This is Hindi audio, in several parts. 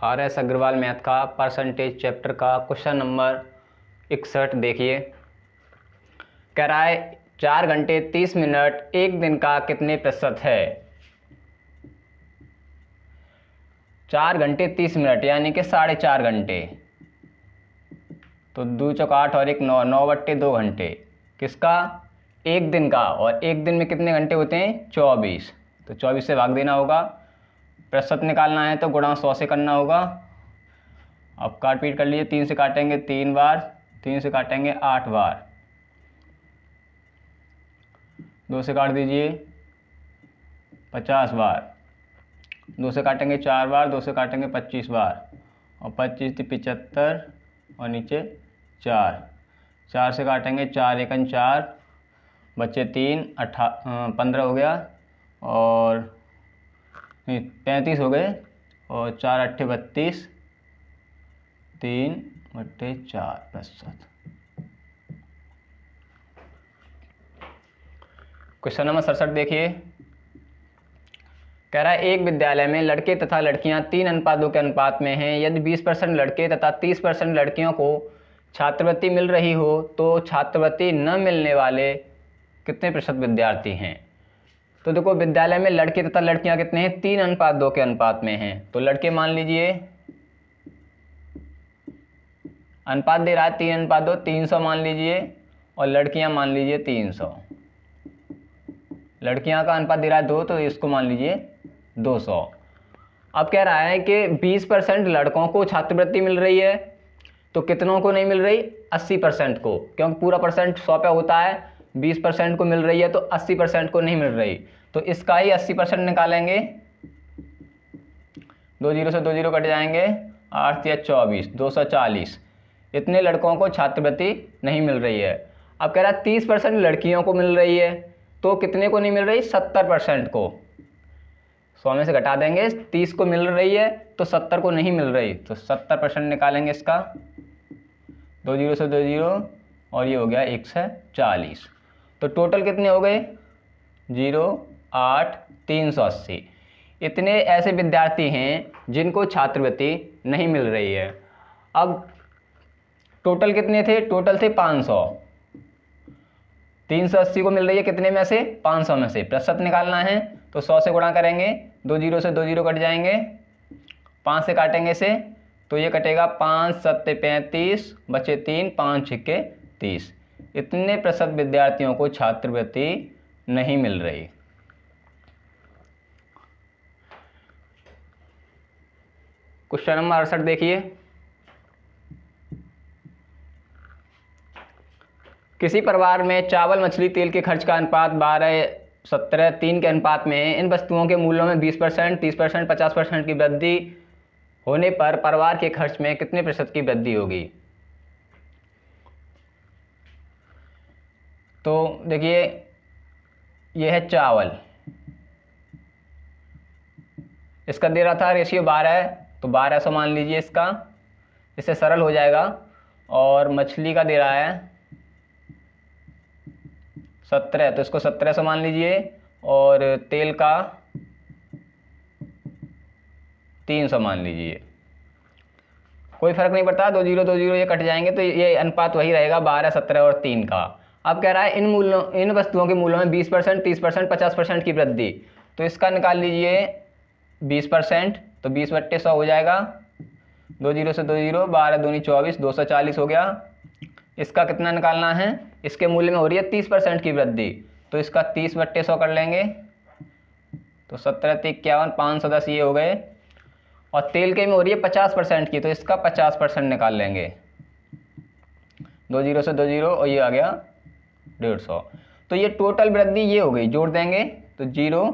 RS अग्रवाल मैथ का परसेंटेज चैप्टर का क्वेश्चन नंबर 61 देखिए। कह रहा है 4 घंटे 30 मिनट एक दिन का कितने प्रतिशत है। 4 घंटे 30 मिनट यानी कि 4.5 घंटे, तो 2 चौक 8 और 1 9, 9/2 घंटे किसका, एक दिन का। और एक दिन में कितने घंटे होते हैं, 24, तो 24 से भाग देना होगा। प्रतिशत निकालना है तो गुणा 100 से करना होगा। अब काट पीट कर लिए, 3 से काटेंगे 3 बार, 3 से काटेंगे 8 बार, 2 से काट दीजिए 50 बार, 2 से काटेंगे 4 बार, 2 से काटेंगे 25 बार, और 25 × 75 और नीचे 4, 4 से काटेंगे 4 एकन 4, बच्चे 3, 15 हो गया, और नहीं 35 हो गए, और 4 अट्ठे 32, 3/4 प्रतिशत। क्वेश्चन नंबर 67 देखिए। कह रहा है एक विद्यालय में लड़के तथा लड़कियां 3 अनुपात 2 के अनुपात में हैं। यदि 20% लड़के तथा 30% लड़कियों को छात्रवृत्ति मिल रही हो तो छात्रवृत्ति न मिलने वाले कितने प्रतिशत विद्यार्थी हैं। तो देखो विद्यालय में लड़के तथा लड़कियां कितने हैं, 3 अनुपात 2 के अनुपात में हैं। तो लड़के मान लीजिए अनुपात दे रहा है 3 अनुपात 2, 300 मान लीजिए, और लड़कियां मान लीजिए 300। लड़कियां का अनुपात दे रहा है 2, तो इसको मान लीजिए 200। अब कह रहा है कि 20% लड़कों को छात्रवृत्ति मिल रही है, तो कितनों को नहीं मिल रही, 80% को, क्योंकि पूरा परसेंट 100 पे होता है। 20% को मिल रही है तो 80% को नहीं मिल रही, तो इसका ही 80% निकालेंगे। 2 जीरो से 2 जीरो कट जाएंगे, 8 या 24, 240 इतने लड़कों को छात्रवृत्ति नहीं मिल रही है। अब कह रहा है 30% लड़कियों को मिल रही है, तो कितने को नहीं मिल रही, 70% को। 100 में से घटा देंगे, 30 को मिल रही है तो 70 को नहीं मिल रही, तो 70% निकालेंगे इसका। 2 जीरो से 2 जीरो, और ये हो गया 140। तो टोटल कितने हो गए, 0, 8, 380। इतने ऐसे विद्यार्थी हैं जिनको छात्रवृत्ति नहीं मिल रही है। अब टोटल कितने थे, टोटल थे 500। 380 को मिल रही है कितने में से, 500 में से। प्रतिशत निकालना है तो 100 से गुणा करेंगे, 2 जीरो से 2 जीरो कट जाएंगे, 5 से काटेंगे इसे तो ये कटेगा 5 7 35, बचे 3, 5 6 30। इतने प्रतिशत विद्यार्थियों को छात्रवृत्ति नहीं मिल रही। क्वेश्चन नंबर 68 देखिए। किसी परिवार में चावल मछली तेल के खर्च का अनुपात 12:17 3 के अनुपात में है। इन वस्तुओं के मूल्यों में 20%, 30%, 50% की वृद्धि होने पर परिवार के खर्च में कितने प्रतिशत की वृद्धि होगी। तो देखिए यह है चावल, इसका दे रहा था रेशियो 12, तो 1200 मान लीजिए इसका, इससे सरल हो जाएगा। और मछली का दे रहा है 17, तो इसको 1700 मान लीजिए, और तेल का 300 मान लीजिए। कोई फर्क नहीं पड़ता, 2 जीरो 2 जीरो ये कट जाएंगे, तो ये अनुपात वही रहेगा 12, 17 और 3 का। अब कह रहा है इन वस्तुओं के मूल्यों में 20%, 30%, 50% की वृद्धि, तो इसका निकाल लीजिए 20%, तो 20/100 हो जाएगा। 2 जीरो से 2 जीरो, 12 दूनी 24, 240 हो गया। इसका कितना निकालना है, इसके मूल्य में हो रही है 30% की वृद्धि, तो इसका 30/100 कर लेंगे, तो 17 × 51, 510 ये हो गए। और तेल के में हो रही है 50% की, तो इसका 50% निकाल लेंगे। 2 जीरो से 2 जीरो, और ये आ गया 150। तो ये टोटल वृद्धि ये हो गई, जोड़ देंगे तो 0,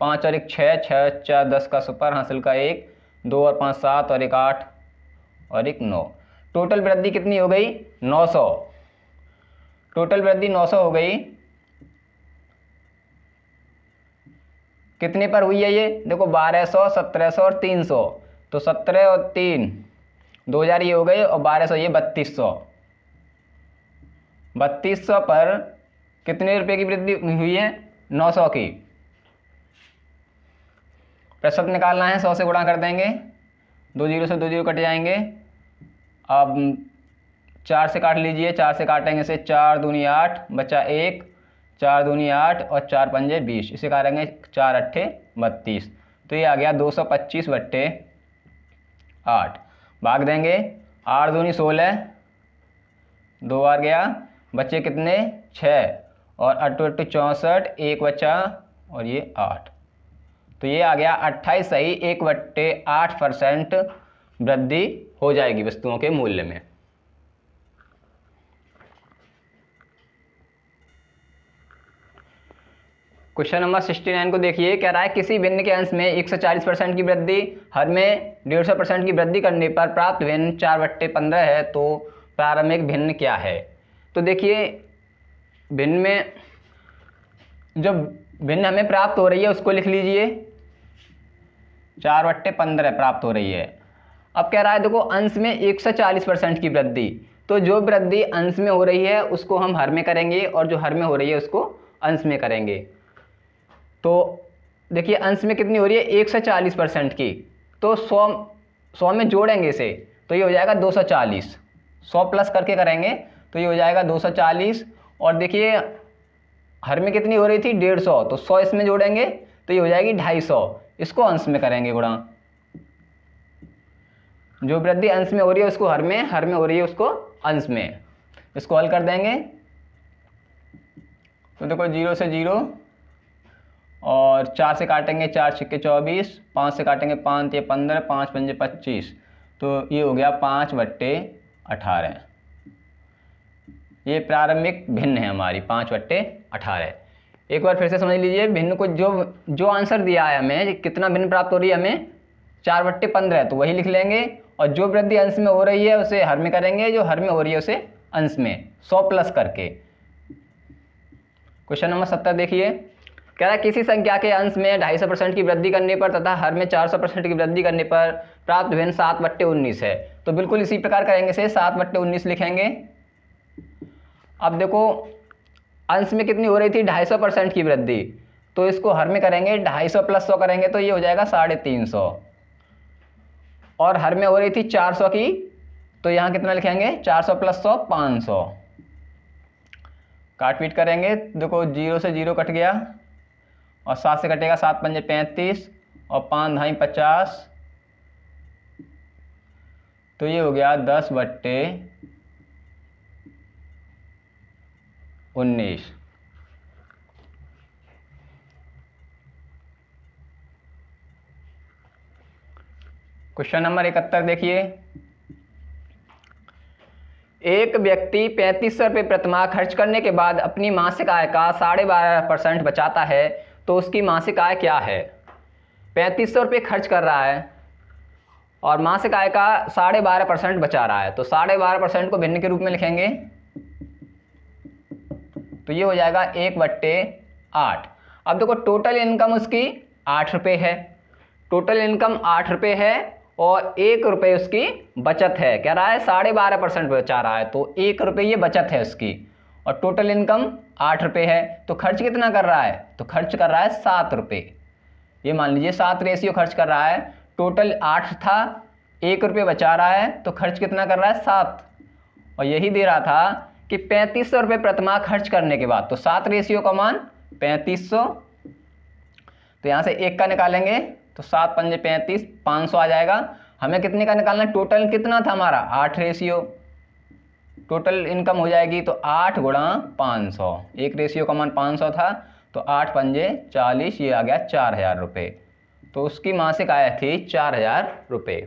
5 और 1 6, 6 4 10 का सुपर हासिल का 1, 2 और 5 7 और 1 8 और 1 9। टोटल वृद्धि कितनी हो गई, 900। टोटल वृद्धि 900 हो गई। कितने पर हुई है ये, देखो 1200, 1700 और 300, तो 17 और 3 2000 ये हो गए, और 1200 ये 3200। 3200 पर कितने रुपए की वृद्धि हुई है, 900 की। प्रतिशत निकालना है, 100 से गुणा कर देंगे, दो जीरो से दो जीरो कट जाएंगे। अब 4 से काट लीजिए, 4 से काटेंगे से 4 दूनी 8 बचा 1, 4 दूनी 8 और 4 पंजे 20, इसे काटेंगे 4 अट्ठे 32। तो ये आ गया 225 बट्टे 8। भाग देंगे, 8 दूनी 16, 2 बार गया, बच्चे कितने 6 और 8 8 64, 1 बचा और ये 8। तो ये आ गया 28 सही 1/8% वृद्धि हो जाएगी वस्तुओं के मूल्य में। क्वेश्चन नंबर 69 को देखिए, कह रहा है किसी भिन्न के अंश में 140% की वृद्धि, हर में 150% की वृद्धि करने पर प्राप्त भिन्न 4/15 है, तो प्रारंभिक भिन्न क्या है। तो देखिए भिन्न में जो भिन्न हमें प्राप्त हो रही है उसको लिख लीजिए, 4/15 प्राप्त हो रही है। अब कह रहा है देखो अंश में 140% की वृद्धि, तो जो वृद्धि अंश में हो रही है उसको हम हर में करेंगे और जो हर में हो रही है उसको अंश में करेंगे। तो देखिए अंश में कितनी हो रही है 140% की, तो 100 में जोड़ेंगे इसे तो ये हो जाएगा 240, 100 प्लस करके करेंगे तो ये हो जाएगा 240। और देखिए हर में कितनी हो रही थी 150, तो 100 इसमें जोड़ेंगे तो ये हो जाएगी 250, इसको अंश में करेंगे गुणा। जो वृद्धि अंश में हो रही है उसको हर में हो रही है उसको अंश में, इसको हल कर देंगे। तो देखो 0 से 0 और 4 से काटेंगे 4 छिक्के 24, 5 से काटेंगे 5 ये 15, 5 पंजे 25, तो ये हो गया 5/18। ये प्रारंभिक भिन्न है हमारी 5/18। एक बार फिर से समझ लीजिए, भिन्न को जो आंसर दिया है हमें कितना भिन्न प्राप्त हो रही है हमें 4/15, तो वही लिख लेंगे और जो वृद्धि अंश में हो रही है उसे हर में करेंगे, जो हर में हो रही है उसे अंश में 100 प्लस करके। क्वेश्चन नंबर 70 देखिए, कह रहा है किसी संख्या के अंश में 250% की वृद्धि करने पर तथा हर में 400% की वृद्धि करने पर प्राप्त भिन्न 7/19 है। तो बिल्कुल इसी प्रकार करेंगे से 7/19 लिखेंगे। अब देखो अंश में कितनी हो रही थी 250% की वृद्धि, तो इसको हर में करेंगे 250 प्लस 100 करेंगे तो ये हो जाएगा 350, और हर में हो रही थी 400 की, तो यहाँ कितना लिखेंगे 400 प्लस 100 500। काट पीट करेंगे, देखो 0 से 0 कट गया और 7 से कटेगा 7 पंजे 35 और 5 ढाई 50, तो ये हो गया 10/19। क्वेश्चन नंबर 71 देखिए, एक व्यक्ति 3500 रुपये प्रतिमाह खर्च करने के बाद अपनी मासिक आय का 12.5% बचाता है, तो उसकी मासिक आय क्या है। 3500 रुपये खर्च कर रहा है और मासिक आय का 12.5% बचा रहा है, तो 12.5% को भिन्न के रूप में लिखेंगे, तो ये हो जाएगा 1/8। अब देखो टोटल इनकम उसकी 8 रुपये है, टोटल इनकम 8 रुपये है और 1 रुपये उसकी बचत है। कह रहा है 12.5% बचा रहा है, तो 1 रुपये ये बचत है उसकी, और टोटल इनकम 8 रुपये है, तो खर्च कितना कर रहा है, तो खर्च कर रहा है 7 रुपये। ये मान लीजिए 7 रेशियो खर्च कर रहा है, टोटल 8 था, 1 रुपये बचा रहा है, तो खर्च कितना कर रहा है 7। और यही दे रहा था कि 3500 रुपये प्रतिमाह खर्च करने के बाद, तो 7 रेशियो का मान 3500, तो यहाँ से 1 का निकालेंगे तो 7 पंजे 35, 500 आ जाएगा। हमें कितने का निकालना है, टोटल कितना था हमारा 8 रेशियो, टोटल इनकम हो जाएगी तो 8 गुणा 500, 1 रेशियो का मान 500 था, तो 8 पंजे 40, ये आ गया 4000 रुपये। तो उसकी मासिक आय थी 4000 रुपये।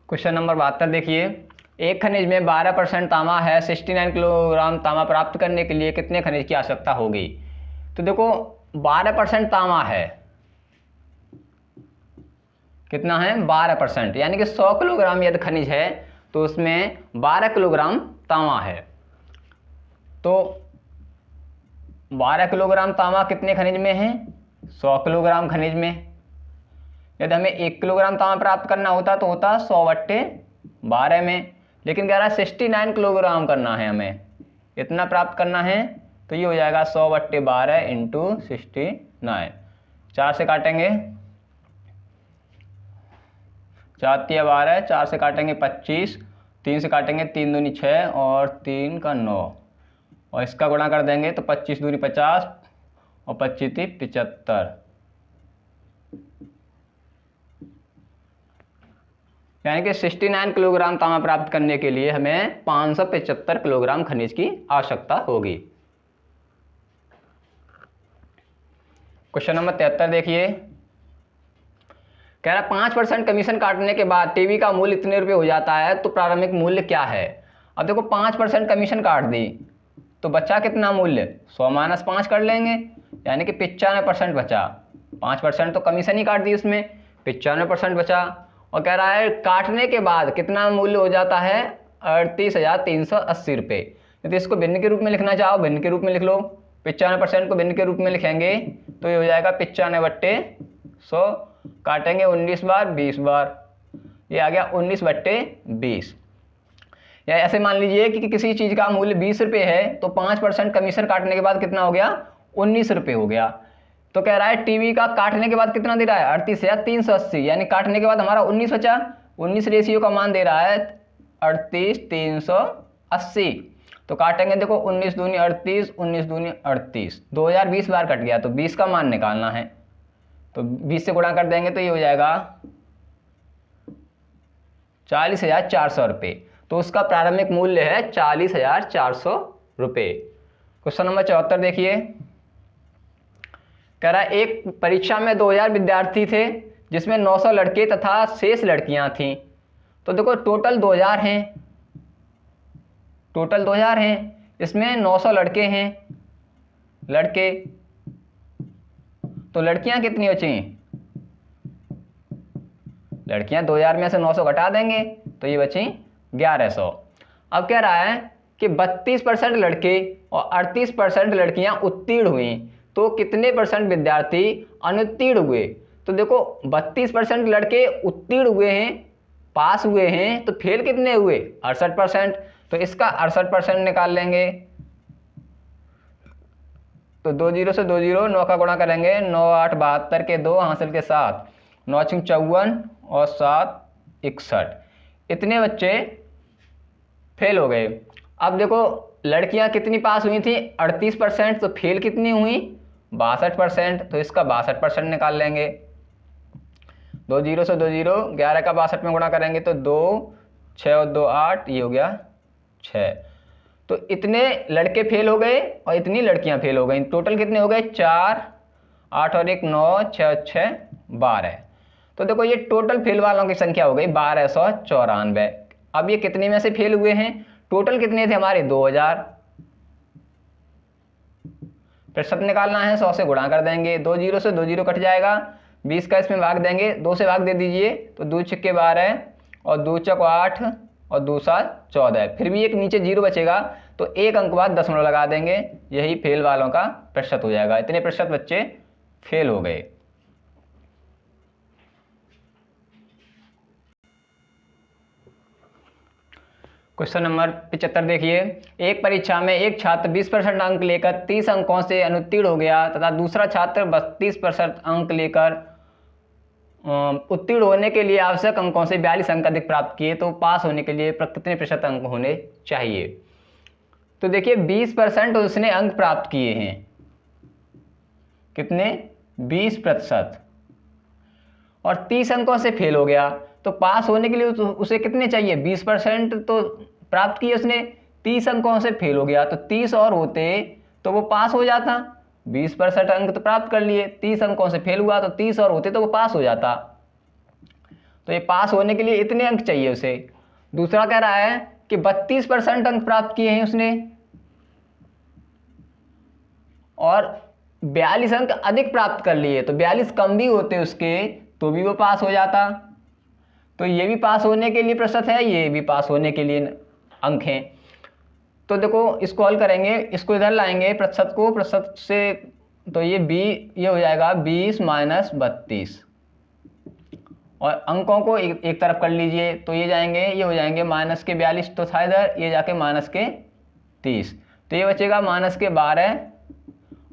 क्वेश्चन नंबर 72 देखिए, एक खनिज में 12% तांबा है, 69 किलोग्राम तांबा प्राप्त करने के लिए कितने खनिज की आवश्यकता होगी। तो देखो 12% तांबा है, कितना है 12%, यानी कि 100 किलोग्राम यदि खनिज है तो उसमें 12 किलोग्राम तांबा है। तो 12 किलोग्राम तांबा कितने खनिज में है, 100 किलोग्राम खनिज में। यदि हमें 1 किलोग्राम तांबा प्राप्त करना होता तो होता 100/12 में, लेकिन कह रहा है 69 किलोग्राम करना है हमें, इतना प्राप्त करना है तो ये हो जाएगा 100/12 इंटू 69। 4 से काटेंगे, 4 तिया 12, 4 से काटेंगे 25, 3 से काटेंगे 3 दूनी 6 और 3 का 9, और इसका गुणा कर देंगे तो 25 दूनी 50 और 25 ती 75, यानी कि 69 किलोग्राम तांबा प्राप्त करने के लिए हमें 575 किलोग्राम खनिज की आवश्यकता होगी। क्वेश्चन नंबर 73 देखिए, कह रहा 5% कमीशन काटने के बाद टीवी का मूल्य इतने रुपये हो जाता है, तो प्रारंभिक मूल्य क्या है। अब देखो 5% कमीशन काट दी तो बचा कितना मूल्य, 100 - 5 कर लेंगे, यानी कि 95% बचा। 5% तो कमीशन ही काट दी उसमें, 95% बचा। और कह रहा है काटने के बाद कितना मूल्य हो जाता है, 38,380 रुपये। यदि इसको भिन्न के रूप में लिखना चाहो भिन्न के रूप में लिख लो, 95% को भिन्न के रूप में लिखेंगे तो ये हो जाएगा 95/100, काटेंगे 19 बार 20 बार, ये आ गया 19/20। या ऐसे मान लीजिए कि किसी चीज़ का मूल्य 20 रुपये है तो 5% कमीशन काटने के बाद कितना हो गया, 19 रुपये हो गया। तो कह रहा है टीवी का काटने के बाद कितना दे रहा है, 38,380, यानी काटने के बाद हमारा 19 बचा। 19 रेशियो का मान दे रहा है 38,380। तो काटेंगे, देखो 19 दूनी 38, 19 दूनी 38, 2020 बार कट गया, तो 20 का मान निकालना है, तो 20 से गुणा कर देंगे तो ये हो जाएगा 40,400 रुपये। तो उसका प्रारंभिक मूल्य है 40,400 रुपये। क्वेश्चन नंबर 74 देखिए, कह रहा है एक परीक्षा में 2000 विद्यार्थी थे जिसमें 900 लड़के तथा शेष लड़कियां थीं। तो देखो टोटल 2000 हैं, टोटल 2000 हैं, इसमें 900 लड़के हैं, लड़के, तो लड़कियां कितनी बची, लड़कियां 2000 में से 900 घटा देंगे तो ये बची 1100। अब कह रहा है कि 32% लड़के और 38% लड़कियां उत्तीर्ण हुई, तो कितने % विद्यार्थी अनुत्तीर्ण हुए। तो देखो 32% लड़के उत्तीर्ण हुए हैं, पास हुए हैं, तो फेल कितने हुए, 68%। तो इसका 68% निकाल लेंगे, तो 2 0 से 2 0, 9 का गुणा करेंगे, 9 8 72 के 2 हासिल के 7, 9 6 54 और 7 61, इतने बच्चे फेल हो गए। अब देखो लड़कियां कितनी पास हुई थी, 38%, तो फेल कितनी हुई, 62%, तो इसका 62% निकाल लेंगे। 2 0 से 2 0, 11 का 62 में गुणा करेंगे तो 2 6 और 2 8, ये हो गया 6। तो इतने लड़के फेल हो गए और इतनी लड़कियां फेल हो गई, टोटल कितने हो गए, 4, 8 और 1 9, 6 और 6 12। तो देखो ये टोटल फेल वालों की संख्या हो गई 1294। अब ये कितने में से फेल हुए हैं, टोटल कितने थे हमारे, 2000। प्रतिशत निकालना है, 100 से गुणा कर देंगे, 2 0 से 2 0 कट जाएगा, 20 का इसमें भाग देंगे, 2 से भाग दे दीजिए, तो 2 छक्के 12 और 2 चौक 8 और 2 7 14, फिर भी एक नीचे 0 बचेगा, तो एक अंक बाद दशमलव लगा देंगे, यही फेल वालों का प्रतिशत हो जाएगा। इतने प्रतिशत बच्चे फेल हो गए। क्वेश्चन नंबर 75 देखिए, एक परीक्षा में एक छात्र 20% अंक लेकर 30 अंकों से अनुत्तीर्ण हो गया तथा दूसरा छात्र 32% अंक लेकर उत्तीर्ण होने के लिए आवश्यक अंकों से 42 अंक अधिक प्राप्त किए, तो पास होने के लिए कितने प्रतिशत अंक होने चाहिए। तो देखिए 20% उसने अंक प्राप्त किए हैं, कितने, 20%, और 30 अंकों से फेल हो गया, तो पास होने के लिए उसे कितने चाहिए, 20% तो प्राप्त किए उसने, 30 अंकों से फेल हो गया, तो 30 और होते तो वो पास हो जाता। 20% अंक तो प्राप्त कर लिए, 30 अंकों से फेल हुआ, तो 30 और होते तो वो पास हो जाता। तो ये पास होने के लिए इतने अंक चाहिए उसे। दूसरा कह रहा है कि 32% अंक प्राप्त किए हैं उसने और 42 अंक अधिक प्राप्त कर लिए, तो 42 कम भी होते उसके तो भी वो पास हो जाता। तो ये भी पास होने के लिए प्रतिशत है, ये भी पास होने के लिए अंक हैं। तो देखो इसको हल करेंगे, इसको इधर लाएंगे प्रतिशत को, प्रतिशत से तो ये ये हो जाएगा 20 - 32, और अंकों को एक तरफ कर लीजिए, तो ये जाएंगे, ये हो जाएंगे -42 तो था इधर, ये जाके -30, तो ये बचेगा -12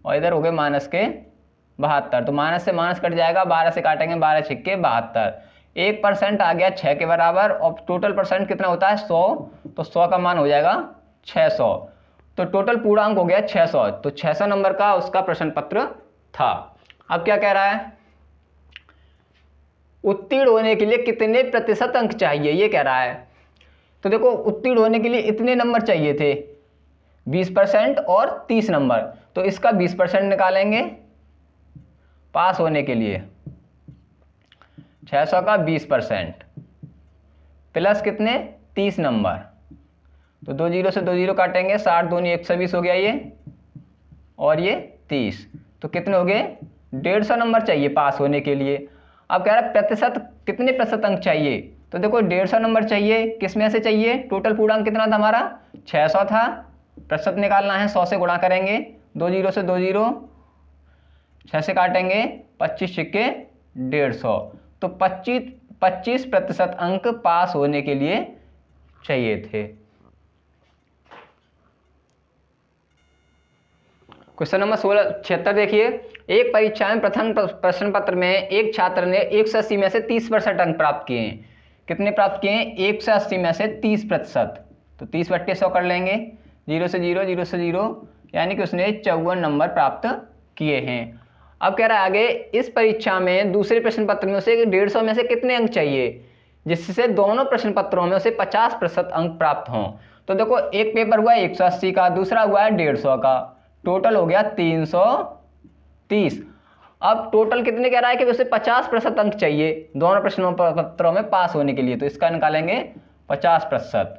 और इधर हो गए -72। तो माइनस से माइनस कट जाएगा, 12 से काटेंगे 12 छिक्के 72। 1% आ गया 6 के बराबर और टोटल परसेंट कितना होता है 100, तो 100 का मान हो जाएगा 600। तो टोटल पूर्णांक हो गया 600। तो 600 नंबर का उसका प्रश्न पत्र था। अब क्या कह रहा है, उत्तीर्ण होने के लिए कितने प्रतिशत अंक चाहिए, ये कह रहा है। तो देखो उत्तीर्ण होने के लिए इतने नंबर चाहिए थे, 20% और 30 नंबर। तो इसका 20% निकालेंगे पास होने के लिए, 600 का 20% प्लस कितने 30 नंबर। तो 2 जीरो से 2 जीरो काटेंगे, 60 दूनी 120 हो गया ये, और ये 30। तो कितने हो गए 150 नंबर चाहिए पास होने के लिए। अब कह रहा है प्रतिशत, कितने प्रतिशत अंक चाहिए। तो देखो 150 नंबर चाहिए, किस में से चाहिए, टोटल पूर्णांक कितना था हमारा 600 था, प्रतिशत निकालना है 100 से गुणा करेंगे, 2 जीरो से 2 जीरो, 6 से काटेंगे 25 छिक्के 150। तो 25% अंक पास होने के लिए चाहिए थे। क्वेश्चन नंबर 76 देखिए, एक परीक्षा में प्रथम प्रश्न पत्र में एक छात्र ने 180 में से 30% अंक प्राप्त किए हैं। कितने प्राप्त किए हैं 180 में से 30%। तो 30/100 कर लेंगे, 0 से 0 0 से 0, यानी कि उसने 54 नंबर प्राप्त किए हैं। अब कह रहा है आगे, इस परीक्षा में दूसरे प्रश्न पत्र में उसे 150 में से कितने अंक चाहिए जिससे दोनों प्रश्न पत्रों में उसे 50% अंक प्राप्त हों। तो देखो एक पेपर हुआ 180 का, दूसरा हुआ है 150 का, टोटल हो गया 330। अब टोटल कितने कह रहा है कि उसे 50% अंक चाहिए दोनों प्रश्नों पत्रों में पास होने के लिए। तो इसका निकालेंगे 50%।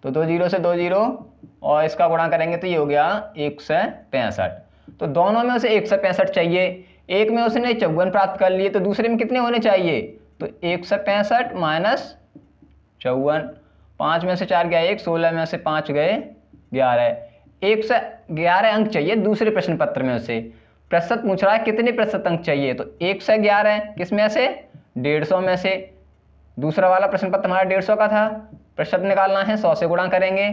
तो 2 जीरो से 2 जीरो और इसका गुणा करेंगे तो ये हो गया 165। तो दोनों में उसे 165 चाहिए, एक में उसने 54 प्राप्त कर लिए, तो दूसरे में कितने होने चाहिए। तो 165 माइनस 54, 5 में से 4 गया 1, 16 में से 5 गए 11, 111 अंक चाहिए दूसरे प्रश्न पत्र में उसे। प्रतिशत पूछ रहा है कितने प्रतिशत अंक चाहिए, तो 111 किस में से 150 में से। दूसरा वाला प्रश्न पत्र हमारा 150 का था, प्रतिशत निकालना है 100 से गुणा करेंगे,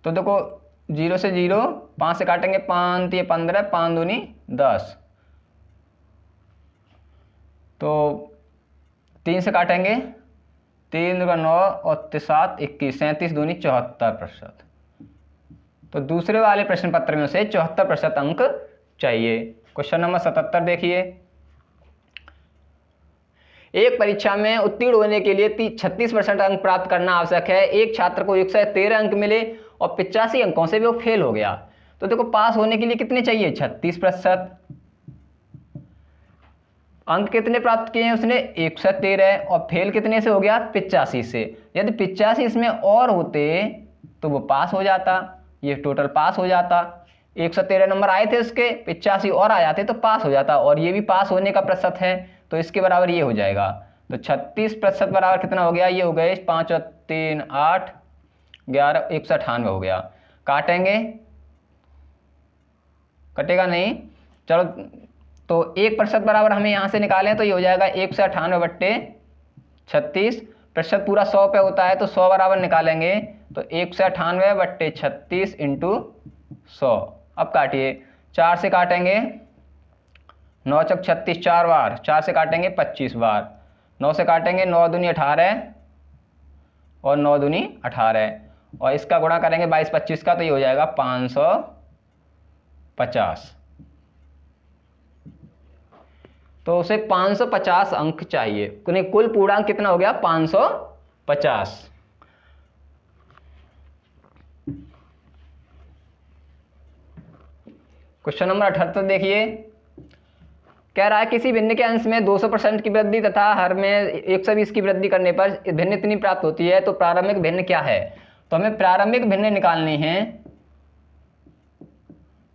तो देखो 0 से 0, 5 से काटेंगे 5 ये 15, 5 दूनी 10, तो 3 से काटेंगे 3 का 9 और 7 21, 37 दूनी 74%। तो दूसरे वाले प्रश्न पत्र में उसे 74% अंक चाहिए। क्वेश्चन नंबर 77 देखिए, एक परीक्षा में उत्तीर्ण होने के लिए 36% अंक प्राप्त करना आवश्यक है। एक छात्र को 113 अंक मिले और 85 अंकों से भी वो फेल हो गया। तो देखो पास होने के लिए कितने चाहिए 36%। अंक कितने प्राप्त किए हैं उसने 113 और फेल कितने से हो गया 85 से। यदि 85 इसमें और होते तो वो पास हो जाता, ये टोटल पास हो जाता। 113 नंबर आए थे उसके, 85 और आ जाते तो पास हो जाता, और ये भी पास होने का प्रतिशत है तो इसके बराबर ये हो जाएगा। तो 36% बराबर कितना हो गया, ये हो गए 5 और 3 8, 11 198 हो गया। काटेंगे, कटेगा नहीं, चलो। तो 1% बराबर हमें यहाँ से निकालें तो ये हो जाएगा 198/36। प्रतिशत पूरा 100 पे होता है तो 100 बराबर निकालेंगे तो 198/36 इंटू 100। अब काटिए, 4 से काटेंगे 9 चौक 36 4 बार, 4 से काटेंगे 25 बार, 9 से काटेंगे 9 दूनी 18 और 9 दूनी 18, और इसका गुणा करेंगे 22 25 का तो ये हो जाएगा 550। तो उसे 550 अंक चाहिए, कुल पूर्णांक कितना हो गया 550। क्वेश्चन नंबर 78 देखिए, कह रहा है किसी भिन्न के अंश में 200% की वृद्धि तथा हर में 120 की वृद्धि करने पर भिन्न इतनी प्राप्त होती है, तो प्रारंभिक भिन्न क्या है। तो हमें प्रारंभिक भिन्न निकालनी है।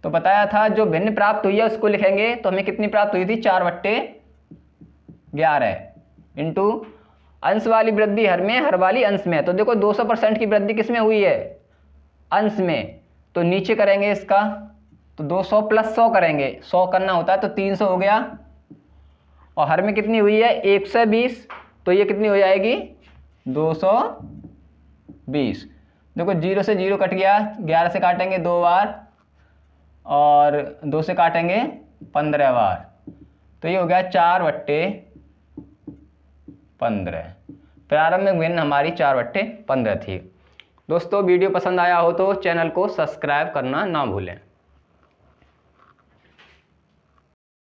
तो बताया था जो भिन्न प्राप्त हुई है उसको लिखेंगे, तो हमें कितनी प्राप्त हुई थी 4/11 इंटू अंश वाली वृद्धि हर में, हर वाली अंश में। तो देखो 200% की वृद्धि किस में हुई है अंश में, तो नीचे करेंगे इसका, तो 200 + 100 करेंगे, 100 करना होता है तो 300 हो गया, और हर में कितनी हुई है 120, तो ये कितनी हो जाएगी 220। देखो 0 से 0 कट गया, 11 से काटेंगे 2 बार और 2 से काटेंगे 15 बार, तो ये हो गया 4/15। प्रारंभिक भिन्न हमारी 4/15 थी। दोस्तों वीडियो पसंद आया हो तो चैनल को सब्सक्राइब करना ना भूलें।